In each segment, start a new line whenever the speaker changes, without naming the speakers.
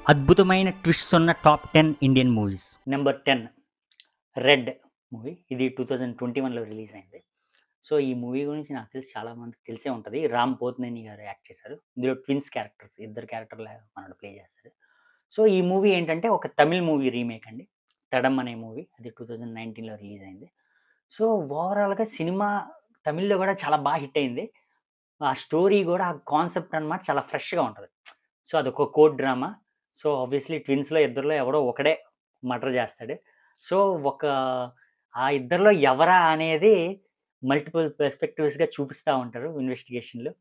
అద్భుతమైన ట్విస్ట్స్ ఉన్న top 10 Indian movies. Number 10 red movie. ఇది 2021లో రిలీజ్ అయింది. సో, ఈ మూవీ గురించి నాకు తెలిసి చాలా మందికి తెలిసే ఉంటది. రామ్ పోతినేని గారు యాక్ట్ చేశారు. ఇందులో ట్విన్స్ క్యారెక్టర్స్ ఇద్దరు క్యారెక్టర్‌ల మనోడు ప్లే చేస్తాడు. సో, ఈ మూవీ ఏంటంటే ఒక తమిళ్ మూవీ రీమేక్ అండి. 'తడం' అనే మూవీ. అది 2019లో రిలీజ్ అయింది. సో, ఓవరాల్‌గా సినిమా తమిళ్‌లో గూడా చాలా హిట్ అయింది. ఆ స్టోరీ గూడా ఆ కాన్సెప్ట్ అన్నమాట చాలా ఫ్రెష్‌గా ఉంటది. సో, అదొక కోర్ట్ డ్రామా. సో, ఆబ్వియస్లీ ట్విన్స్‌లో ఇద్దరిలో ఎవడో ఒకడే మర్డర్ జేస్తాడు. సో, ఒక ఆ ఇద్దరిలో ఎవరా అనేది మల్టిపుల్ పర్స్పెక్టివ్స్‌గా చూపిస్తా ఉంటారు ఇన్వెస్టిగేషన్‌లో.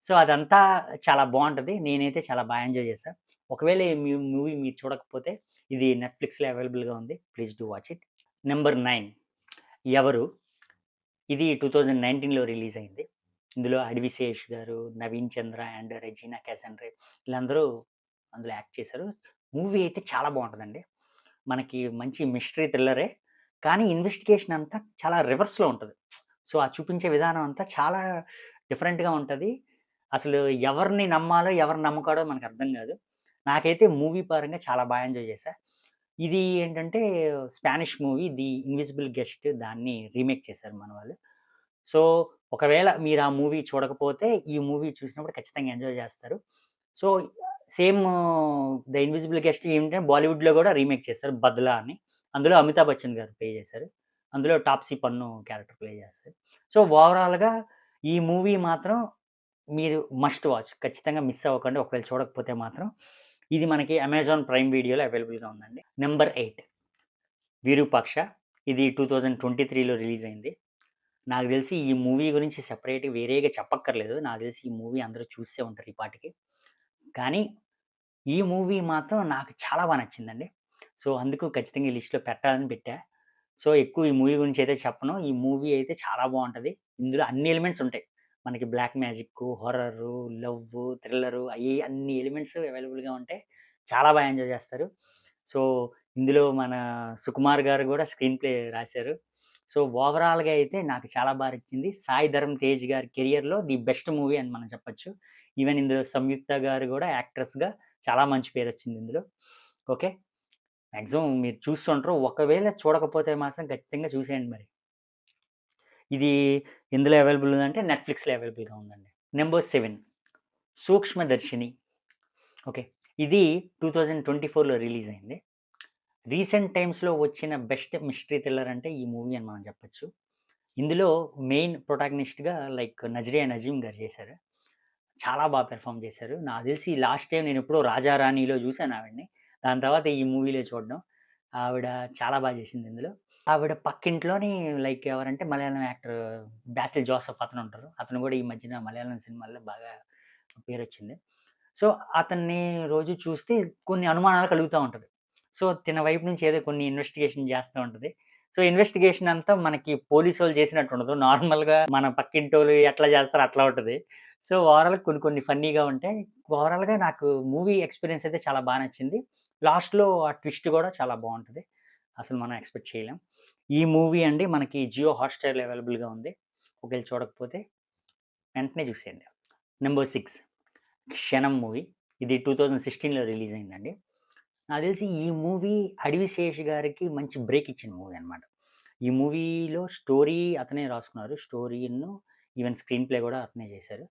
సో, అదంతా చాలా బావుంటది. నేనైతే చాలా ఎంజాయ్ చేశా. ఒకవేళ ఈ మూవీ మీరు చూడకపోతే ఇది నెట్‌ఫ్లిక్స్‌లో అవైలబుల్‌గా ఉంది. Please do watch it. Number 9 'ఎవరు' ఇది 2019లో రిలీజ్ అయింది. ఇందులో 'అడివిశేష్' గారు, 'నవీన్ చంద్ర' అండ్ 'రెజీనా క్యాసండ్రే' వీళ్ళందరూ అందులో యాక్ట్ చేశారు. మూవీ అయితే చాలా బావుంటదండి. మనకి మంచి మిస్టరీ థ్రిల్లరే. కానీ ఇన్వెస్టిగేషన్ అంతా చాలా రివర్స్‌లో ఉంటది. సో, ఆ చూపించే విధానం అంతా చాలా డిఫరెంట్‌గా ఉంటది. అసలు ఎవరిని నమ్మాలో, ఎవరిని నమ్మకూడదో మనకు అర్థం గాదు. నాకైతే మూవీ పరంగా చాలా ఎంజాయ్ చేశా. ఇది ఏంటంటే Spanish movie 'the invisible guest' దాన్ని రీమేక్ చేశారు మన వాళ్ళు. సో, ఒకవేళ మీరు ఆ మూవీ చూడకపోతే ఈ మూవీ చూసినప్పుడు ఖచ్చితంగా ఎంజాయ్ చేస్తారు. So, same 'the invisible guest' ఏంటంటే బాలీవుడ్‌లో గూడా రీమేక్ చేశారు 'బద్లా' అని. అందులో అమితాబ్ బచ్చన్ గారు ప్లే చేశారు. అందులో తాప్సీ పన్ను క్యారెక్టర్ ప్లే చేస్తారు. సో, ఓవరాల్‌గా ఈ మూవీ మాత్రం మీరు మస్ట్ వాచ్. ఖచ్చితంగా మిస్ అవ్వకండి. ఒకవేళ చూడకపోతే మాత్రం. ఇది మనకి అమెజాన్ ప్రైమ్ వీడియోలో అవైలబుల్‌గా ఉందండి. నంబర్ 8 విరూపాక్ష. ఇది 2023లో రిలీజ్ అయింది. నాకు తెలిసి ఈ మూవీ గురించి సెపరేట్‌గా వేరేగా చెప్పక్కర్లేదు. నాకు తెలిసి ఈ మూవీ అందరూ చూసే ఉంటారు ఈ పాటికి. కానీ ఈ మూవీ మాత్రం నాకు చాలా నచ్చిందండి. సో, అందుకు ఖచ్చితంగా ఈ లిస్ట్‌లో పెట్టాలని పెట్టా. సో, ఎక్కువ ఈ మూవీ గురించి అయితే చెప్పను. ఈ మూవీ అయితే చాలా బావుంటది. ఇందులో అన్ని ఎలిమెంట్స్ ఉంటాయి. మనకి black magic, horror, love, thriller అన్ని ఎలిమెంట్స్ అవైలబుల్‌గా ఉంటాయి. చాలా ఎంజాయ్ చేస్తారు. సో, ఇందులో మన సుకుమార్ గారు గూడా స్క్రీన్ ప్లే రాశారు. సో, ఓవరాల్‌గా అయితే నాకు చాలా నచ్చింది. సాయి ధరమ్ తేజ్ గారి కెరియర్‌లో ది బెస్ట్ మూవీ అని మనం చెప్పొచ్చు. ఈవెన్ ఇందులో సంయుక్త గారు గూడా యాక్ట్రెస్‌గా చాలా మంచి పేరొచ్చింది ఇందులో. ఓకే. మాక్సిమం మీరు చూస్తుంటరు. ఒకవేళ చూడకపోతే మాత్రం ఖచ్చితంగా చూసేయండి మరి. ఇది ఎందులో అవైలబుల్ ఉందంటే నెట్‌ఫ్లిక్స్‌లో అవైలబుల్‌గా ఉందండి. నంబర్ 7 సూక్ష్మదర్శిని. ఓకే. ఇది 2024లో రిలీజ్ అయింది. రీసెంట్ టైమ్స్‌లో వచ్చిన బెస్ట్ మిస్టరీ థ్రిల్లర్ అంటే ఈ మూవీ అని మనం చెప్పొచ్చు. ఇందులో మెయిన్ ప్రొటాగనిస్ట్‌గా లైక్ నజ్రియా నజీమ్ గారు చేశారు. చాలా పెర్ఫార్మ్ చేశారు. నాకు తెలిసి లాస్ట్ టైమ్ నేనెప్పుడో 'రాజా రాణిలో' చూసాను ఆవిడని. దాని తర్వాత ఈ మూవీలో చూడడం. ఆవిడ చాలా చేసింది ఇందులో. ఆవిడ పక్కింట్లోని లైక్ ఎవరంటే మలయాళం యాక్టర్ 'బాసిల్ జోసెఫ్' అతనుంటారు. అతను కూడా ఈ మధ్యన మలయాళం సినిమాల్లో బాగా పేరొచ్చింది. సో, అతన్ని రోజు చూస్తే కొన్ని అనుమానాలు కలుగుతా ఉంటది. సో, తిన వైపు నుంచి ఏదో కొన్ని ఇన్వెస్టిగేషన్ చేస్తా ఉంటది. సో, ఇన్వెస్టిగేషన్ అంతా మనకి పోలీసోళ్ళు చేసినట్టు ఉండదు. నార్మల్‌గా మన పక్కింటోళ్ళు ఎట్లా చేస్తారో అట్లా ఉంటది. సో, ఓవరాల్‌గా కొన్ని కొన్ని ఫన్నీగా ఉంటాయి. ఓవరాల్‌గా నాకు మూవీ ఎక్స్‌పీరియన్స్ అయితే చాలా నచ్చింది. లాస్ట్‌లో ఆ ట్విస్ట్ కూడా చాలా బావుంటది. అసలు మనం ఎక్స్‌పెక్ట్ చేయలేం. ఈ మూవీ అండి మనకి జియో హాట్‌స్టార్‌లో అవైలబుల్‌గా ఉంది. ఒకవేళ చూడకపోతే వెంటనే చూసేయండి. నంబర్ 6 'క్షణం' మూవీ. ఇది 2016లో రిలీజ్ అయిందండి. నాకు తెలిసి ఈ మూవీ 'అడవి శేష్' గారికి మంచి బ్రేక్ ఇచ్చిన మూవీ అన్నమాట. ఈ మూవీలో స్టోరీ అతనే రాసుకున్నారు. స్టోరీను ఈవెన్ స్క్రీన్ ప్లే కూడా అతనే చేశారు.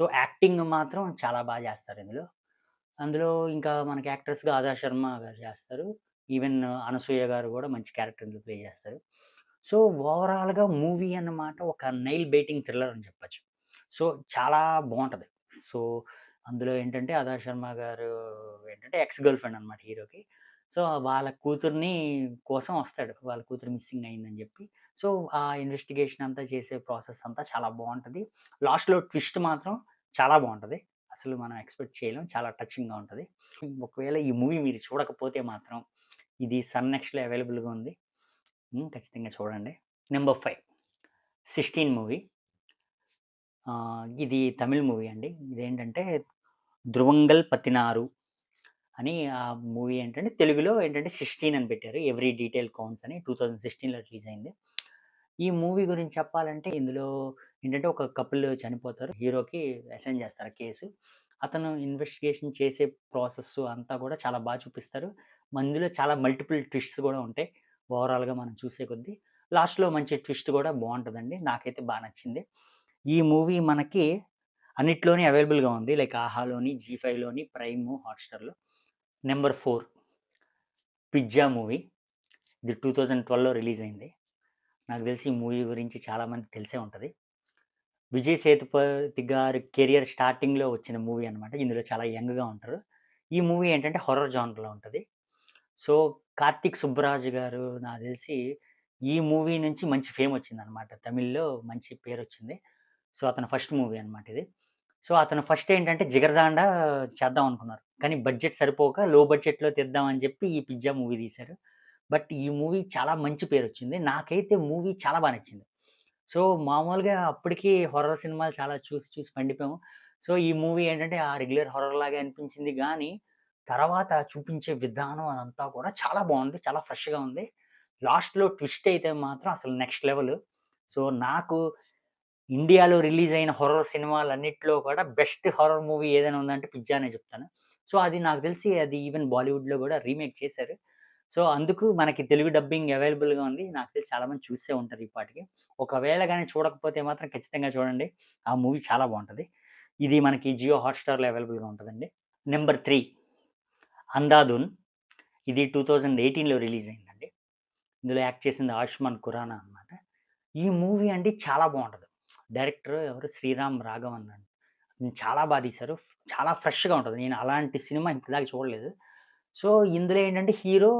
సో, యాక్టింగ్ మాత్రం చాలా చేస్తారు ఇందులో. అందులో ఇంకా మనకి యాక్టర్స్‌గా 'ఆదా శర్మ' గారు చేస్తారు. ఈవెన్ 'అనసూయ' గారు కూడా మంచి క్యారెక్టర్ ఇందులో ప్లే చేస్తారు. సో, ఓవరాల్‌గా మూవీ అన్నమాట ఒక నైల్ బైటింగ్ థ్రిల్లర్ అని చెప్పొచ్చు. సో, చాలా బావుంటది. సో, అందులో ఏంటంటే 'ఆదా శర్మ' గారు ఏంటంటే ఎక్స్ గర్ల్ ఫ్రెండ్ అన్నమాట హీరోకి. సో, వాళ్ళ కూతుర్ని కోసం వస్తాడు. వాళ్ళ కూతురు మిస్సింగ్ అయిందని జెప్పి. సో, ఆ ఇన్వెస్టిగేషన్ అంతా చేసే ప్రాసెస్ అంతా చాలా బావుంటది. లాస్ట్‌లో ట్విస్ట్ మాత్రం చాలా బావుంటది. అసలు మనం ఎక్స్‌పెక్ట్ చేయలేం. చాలా టచింగ్‌గా ఉంటది. ఒకవేళ ఈ మూవీ మీరు చూడకపోతే మాత్రం ఇది సన్ నెక్స్ట్‌లో అవైలబుల్‌గా ఉంది. ఖచ్చితంగా చూడండి. Number 5 'sixteen' movie. ఇది తమిళ్ మూవీ అండి. ఇదేంటంటే 'ధ్రువంగల్ పతినారు' అని ఆ మూవీ ఏంటంటే తెలుగులో ఏంటంటే 16 అని పెట్టారు. 'ఎవ్రి డీటెయిల్ కౌంట్స్' అని 2016లో రిలీజ్ అయింది. ఈ మూవీ గురించి చెప్పాలంటే ఇందులో ఏంటంటే ఒక కపుల్ చనిపోతారు. హీరోకి అసైన్ చేస్తారు కేసు. అతను ఇన్వెస్టిగేషన్ చేసే ప్రాసెస్ అంతా కూడా చాలా బాగా చూపిస్తారు. అందులో చాలా మల్టిపుల్ ట్విస్ట్స్ కూడా ఉంటాయి. ఓవరాల్‌గా మనం చూసే కొద్దీ. లాస్ట్‌లో మంచి ట్విస్ట్ కూడా బావుంటదండి. నాకైతే బా నచ్చింది. ఈ మూవీ మనకి అన్నిట్లోని అవైలబుల్‌గా ఉంది. లైక్ ఆహాలోని, జీ ఫైవ్‌లోని, ప్రైమ్, హాట్‌స్టార్‌లో. Number 4 pizza movie. ఇది 2012లో రిలీజ్ అయింది. నాకు తెలిసి ఈ మూవీ గురించి చాలా మందికి తెలిసే ఉంటది. విజయ్ సేతుపతి గారి కెరియర్ స్టార్టింగ్‌లో వచ్చిన మూవీ అనమాట. ఇందులో చాలా యంగ్‌గా ఉంటారు. ఈ మూవీ ఏంటంటే హారర్ జానర్‌లో ఉంటది. సో, 'కార్తీక్ సుబ్బరాజు' గారు నాకు తెలిసి ఈ మూవీ నుంచి మంచి ఫేమ్ వచ్చిందనమాట. తమిళ్‌లో మంచి పేరొచ్చింది. సో, అతని ఫస్ట్ మూవీ అనమాట ఇది. సో, అతను ఫస్ట్ ఏంటంటే 'జిగర్దాండ' చేద్దాం అనుకున్నారు. కానీ బడ్జెట్ సరిపోక లో బడ్జెట్‌లో తీద్దాం అని చెప్పి ఈ 'పిజ్జా' మూవీ తీశారు. బట్ ఈ మూవీ చాలా మంచి పేరొచ్చింది. నాకైతే మూవీ చాలా బా నచ్చింది. సో, మామూలుగా అప్పటికి హారర్ సినిమాలు చాలా చూసి, చూసి పండిపోయాము. సో, ఈ మూవీ ఏంటంటే ఆ రెగ్యులర్ హారర్ లాగే అనిపించింది గానీ, తర్వాత చూపించే విధానం అదంతా కూడా చాలా బావుంది. చాలా ఫ్రెష్‌గా ఉంది. లాస్ట్‌లో ట్విస్ట్ అయితే మాత్రం అసలు నెక్స్ట్ లెవెల్. సో, నాకు ఇండియాలో రిలీజ్ అయిన హారర్ సినిమాలన్నిట్లో కూడా బెస్ట్ హారర్ మూవీ ఏదైనా ఉందంటే 'పిజ్జా' అనే చెప్తాను. సో, అది నాకు తెలిసి అది ఈవెన్ బాలీవుడ్‌లో గూడా రీమేక్ చేశారు. సో, అందుకు మనకి తెలుగు డబ్బింగ్ అవైలబుల్‌గా ఉంది. నాకు తెలిసి చాలా మంది చూసే ఉంటారు ఈ పాటికి. ఒకవేళ గాని చూడకపోతే మాత్రం ఖచ్చితంగా చూడండి. ఆ మూవీ చాలా బావుంటది. ఇది మనకి జియో హాట్‌స్టార్‌లో అవైలబుల్‌గా ఉంటదండి. నంబర్ 3 'అంధాధున్' ఇది 2018లో రిలీజ్ అయిందండి. ఇందులో యాక్ట్ చేసింది 'ఆయుష్మాన్ ఖురానా' అన్నమాట. ఈ మూవీ అండి చాలా బావుంటది. డైరెక్టర్ ఎవరు 'శ్రీరామ్ రాఘవన్' అండి. చాలా బా తీశారు. చాలా ఫ్రెష్‌గా ఉంటది. నేను అలాంటి సినిమా ఇప్పటిదాకా చూడలేదు. సో, ఇందులో ఏంటంటే హీరో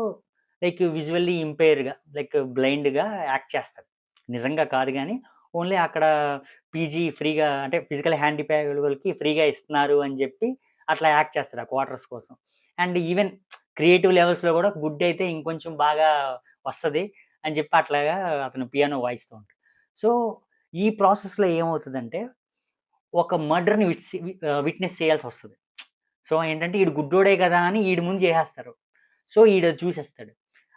లైక్ విజువల్లీ ఇంపైర్‌గా లైక్ బ్లైండ్‌గా యాక్ట్ చేస్తాడు. నిజంగా కాదు గానీ, ఓన్లీ అక్కడ పీజీ ఫ్రీగా అంటే ఫిజికల్ హ్యాండిక్యాప్డ్ ఫ్రీగా ఇస్తున్నారు అని జెప్పి అట్లా యాక్ట్ చేస్తాడు ఆ క్వార్టర్స్ కోసం. అండ్ ఈవెన్ క్రియేటివ్ లెవెల్స్‌లో గూడా గుడ్ అయితే ఇంకొంచెం బాగా వస్తది అని జెప్పి అట్లాగా అతను పియానో వాయిస్తూ ఉంటాడు. సో, ఈ ప్రాసెస్‌లో ఏమవుతదంటే ఒక మర్డర్‌ని విట్‌నెస్ చేయాల్సొస్తది. సో, ఏంటంటే ఈడు గుడ్డోడే గదా! అని ఈడి ముందు జేసేస్తారు. సో, ఈడది చూసేస్తాడు.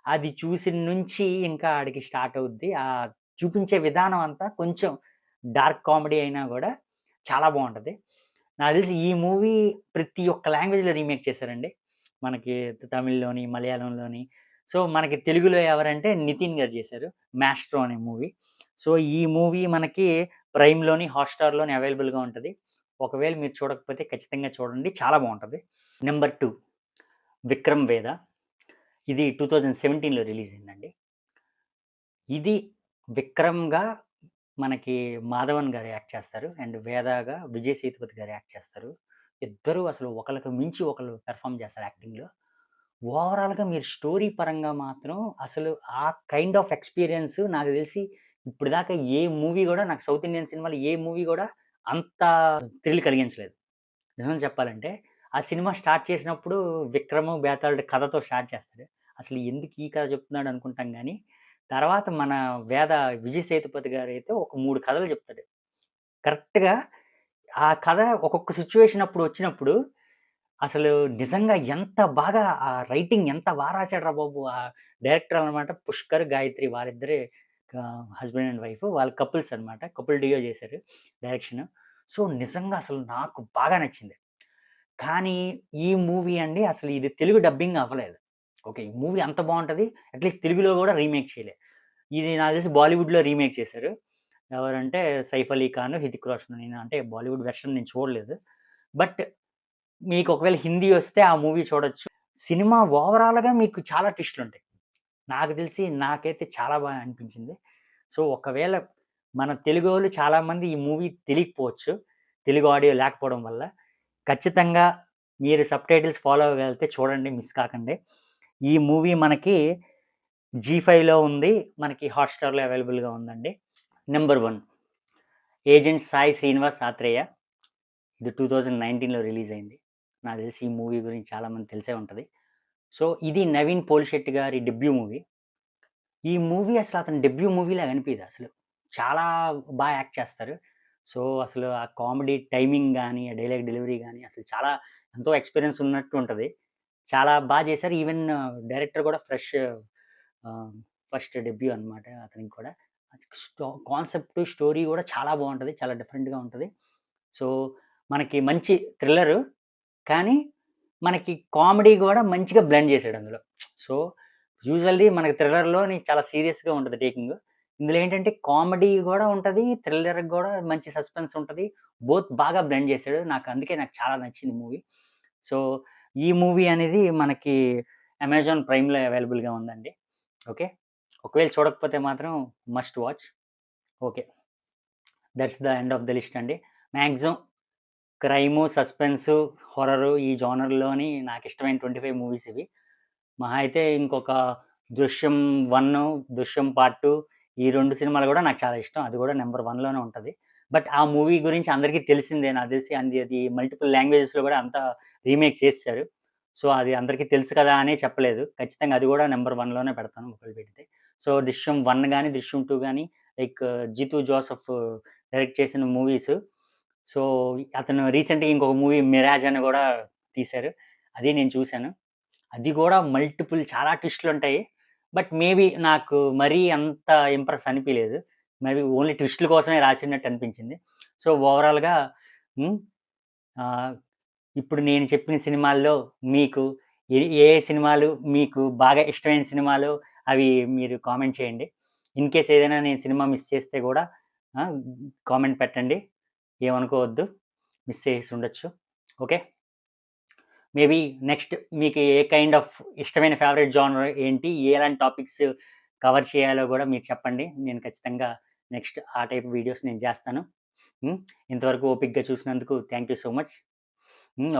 అది చూసిన నుంచి ఇంకా ఆడికి స్టార్ట్ అవుద్ది. చూపించే విధానం అంతా కొంచెం డార్క్ కామెడీ అయినా గూడా చాలా బావుంటది. నాకు తెలిసి ఈ మూవీ ప్రతి ఒక్క లాంగ్వేజ్‌లో రీమేక్ చేశారండి. మనకి తమిళ్‌లోని, మలయాళంలోని. సో, మనకి తెలుగులో ఎవరంటే నితిన్ గారు జేశారు. 'మాస్ట్రో' అనే మూవీ. సో, ఈ మూవీ మనకి ప్రైమ్‌లోని, హాట్‌స్టార్‌లోని అవైలబుల్‌గా ఉంటది. ఒకవేళ మీరు చూడకపోతే ఖచ్చితంగా చూడండి. చాలా బావుంటది. నంబర్ 2 'విక్రమ్ వేద' ఇది 2017లో రిలీజ్ అయిందండి. ఇది 'విక్రమ్‌గా' మనకి మాధవన్ గారు యాక్ట్ చేస్తారు. అండ్ 'వేదా'గా విజయ్ సేతుపతి గారు యాక్ట్ చేస్తారు. ఇద్దరూ అసలు ఒకళ్ళకి మించి ఒకళ్ళు పెర్ఫార్మ్ చేస్తారు యాక్టింగ్‌లో. ఓవరాల్‌గా మీరు స్టోరీ పరంగా మాత్రం అసలు ఆ కైండ్ ఆఫ్ ఎక్స్‌పీరియన్స్ నాకు తెలిసి ఇప్పటిదాకా ఏ మూవీ గూడా నాకు సౌత్ ఇండియన్ సినిమాలో ఏ మూవీ గూడా అంత థ్రిల్ కలిగించలేదు. నిజం చెప్పాలంటే, ఆ సినిమా స్టార్ట్ చేసినప్పుడు 'విక్రమ్ బేతాళుడు' కథతో స్టార్ట్ చేస్తాడు. అసలు ఎందుకు ఈ కథ చెప్తున్నాడు అనుకుంటాం గానీ, తర్వాత మన వేద విజయ్ సేతుపతి గారైతే ఒక 3 కథలు చెప్తాడు. కరెక్ట్‌గా ఆ కథ ఒక్కొక్క సిట్యుయేషన్ అప్పుడు వచ్చినప్పుడు, అసలు నిజంగా ఎంత బాగా ఆ రైటింగ్ ఎంత బా రాసాడురా బాబు! ఆ డైరెక్టర్ అన్నమాట 'పుష్కర్', 'గాయత్రి' వాళ్ళిద్దరే హస్బాండ్ అండ్ వైఫ్. వాళ్ళు కపుల్స్ అన్నమాట. కపుల్ డియో చేశారు డైరెక్షన్. సో, నిజంగా అసలు నాకు బాగా నచ్చింది. కానీ ఈ మూవీ అండి అసలు ఇది తెలుగు డబ్బింగ్ అవ్వలేదు. ఓకే. ఈ మూవీ అంత బావుంటది. అట్‌లీస్ట్ తెలుగులో గూడా రీమేక్ చేయలే. ఇది నాకు తెలిసి బాలీవుడ్‌లో రీమేక్ చేశారు. ఎవరంటే 'సైఫ్ అలీ ఖాన్', 'హృతిక్ రోషన్'. నేను అంటే బాలీవుడ్ వెర్షన్ నేను చూడలేదు. బట్ మీకు ఒకవేళ హిందీ వస్తే ఆ మూవీ చూడొచ్చు. సినిమా ఓవరాల్‌గా మీకు చాలా ట్విస్ట్‌లుంటాయి. నాకు తెలిసి నాకైతే చాలా బాగా అనిపించింది. సో, ఒకవేళ మన తెలుగోళ్ళు చాలామంది ఈ మూవీ తెలియకపోవచ్చు. తెలుగు ఆడియో లేకపోవడం వల్ల. ఖచ్చితంగా మీరు సబ్‌టైటిల్స్ ఫాలో అవ్వగలిగితే చూడండి మిస్ కాకండి. ఈ మూవీ మనకి జీ ఫైవ్‌లో ఉంది. మనకి హాట్‌స్టార్‌లో అవైలబుల్‌గా ఉందండి. Number 1 agent Sai Srinivas Athreya. ఇది 2019లో రిలీజ్ అయింది. నాకు తెలిసి ఈ మూవీ గురించి చాలా మందికి తెలిసే ఉంటది. సో, ఇది నవీన్ పోలిశెట్టి గారి డెబ్యూ మూవీ. ఈ మూవీ అసలు అతని డెబ్యూ మూవీలాగా అనిపియదు అసలు. చాలా యాక్ట్ చేస్తారు. సో, అసలు ఆ కామెడీ టైమింగ్ గాని, ఆ డైలాగ్ డెలివరీ గాని అసలు చాలా ఎంతో ఎక్స్‌పీరియన్స్ ఉన్నట్టు ఉంటది. చాలా చేశారు. ఈవెన్ డైరెక్టర్ కూడా ఆహ్, ఫస్ట్ డెబ్యూ అన్నమాట అతనికి కూడా. కాన్సెప్ట్, స్టోరీ కూడా చాలా బావుంటది. చాలా డిఫరెంట్‌గా ఉంటది. సో, మనకి మంచి థ్రిల్లరు. కానీ మనకి కామెడీ గూడా మంచిగా బ్లెండ్ చేశాడు అందులో. సో, యూజువల్లీ మనకి థ్రిల్లర్‌లోని చాలా సీరియస్‌గా ఉంటది టేకింగు. ఇందులో ఏంటంటే కామెడీ గూడా ఉంటది. థ్రిల్లర్‌కి గూడా మంచి సస్పెన్స్ ఉంటది. బోత్ బాగా బ్లెండ్ చేశాడు. నాకు చాలా నచ్చింది మూవీ. సో, ఈ మూవీ అనేది మనకి అమెజాన్ ప్రైమ్‌లో అవైలబుల్‌గా ఉందండి. ఓకే. ఒకవేళ చూడకపోతే మాత్రం must watch. Okay. That's the end of the list అండి. మాక్సిమం క్రైము, సస్పెన్సు, హారరు ఈ జోనర్‌లోని నాకిష్టమైన 25 మూవీస్ ఇవి. మహా అయితే ఇంకొక 'దృశ్యం 1', 'దృశ్యం పార్ట్ 2' ఈ 2 సినిమాలు గూడా నాకు చాలా ఇష్టం. అది గూడా నంబర్ 1లోనే ఉంటది. బట్ ఆ మూవీ గురించి అందరికీ తెలిసిందే నాకు తెలిసి అది మల్టిపుల్ లాంగ్వేజెస్‌లో గూడా అంతా రీమేక్ చేసేసారు. సో, అది అందరికీ తెలుసు కదా అని చెప్పలేదు. ఖచ్చితంగా అది గూడా నంబర్ 1లోనే పెడతాను ఒకవేళ పెడితే. సో, 'దృశ్యం 1' గాని, 'దృశ్యం 2' గాని లైక్ 'జితూ జోసెఫ్' డైరెక్ట్ చేసిన మూవీస్. సో, అతను రీసెంట్‌గా ఇంకొక మూవీ 'మిరాజ్' అని గూడా తీశారు. అది నేను చూసాను. అది గూడా మల్టిపుల్ చాలా ట్విస్ట్‌లుంటాయి. బట్ మేబీ నాకు మరీ అంత ఇంప్రెస్ అనిపియలేదు. మేబీ ఓన్లీ ట్విస్ట్‌ల కోసమే రాసినట్టు అనిపించింది. సో, ఓవరాల్‌గా హ్మ్. ఆహ్, ఇప్పుడు నేను చెప్పిన సినిమాల్లో మీకు ఏ ఏ సినిమాలు మీకు బాగా ఇష్టమైన సినిమాలు అవి మీరు కామెంట్ చేయండి. ఇన్ కేస్ ఏదైనా నేను సినిమా మిస్ చేస్తే గూడా ఆ! కామెంట్ పెట్టండి. ఏమనుకోవద్దు. మిస్ చేసుండొచ్చు. ఓకే. మేబీ నెక్స్ట్ మీకు ఏ కైండ్ ఆఫ్ ఇష్టమైన ఫేవరెట్ జోనర్ ఏంటి? ఎలాంటి టాపిక్స్ కవర్ చేయాలో గూడా మీరు చెప్పండి. నేను ఖచ్చితంగా నెక్స్ట్ ఆ టైప్ వీడియోస్ నేను జేస్తాను. హ్మ్. ఇంతవరకు ఓపికగా చూసినందుకు థాంక్ యూ సో మచ్.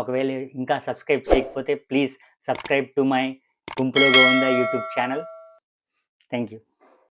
ఒకవేళ ఇంకా సబ్స్క్రైబ్ చేయకపోతే ప్లీజ్ సబ్స్క్రైబ్ టు మై 'గుంపులో Govinda' YouTube channel. Thank you.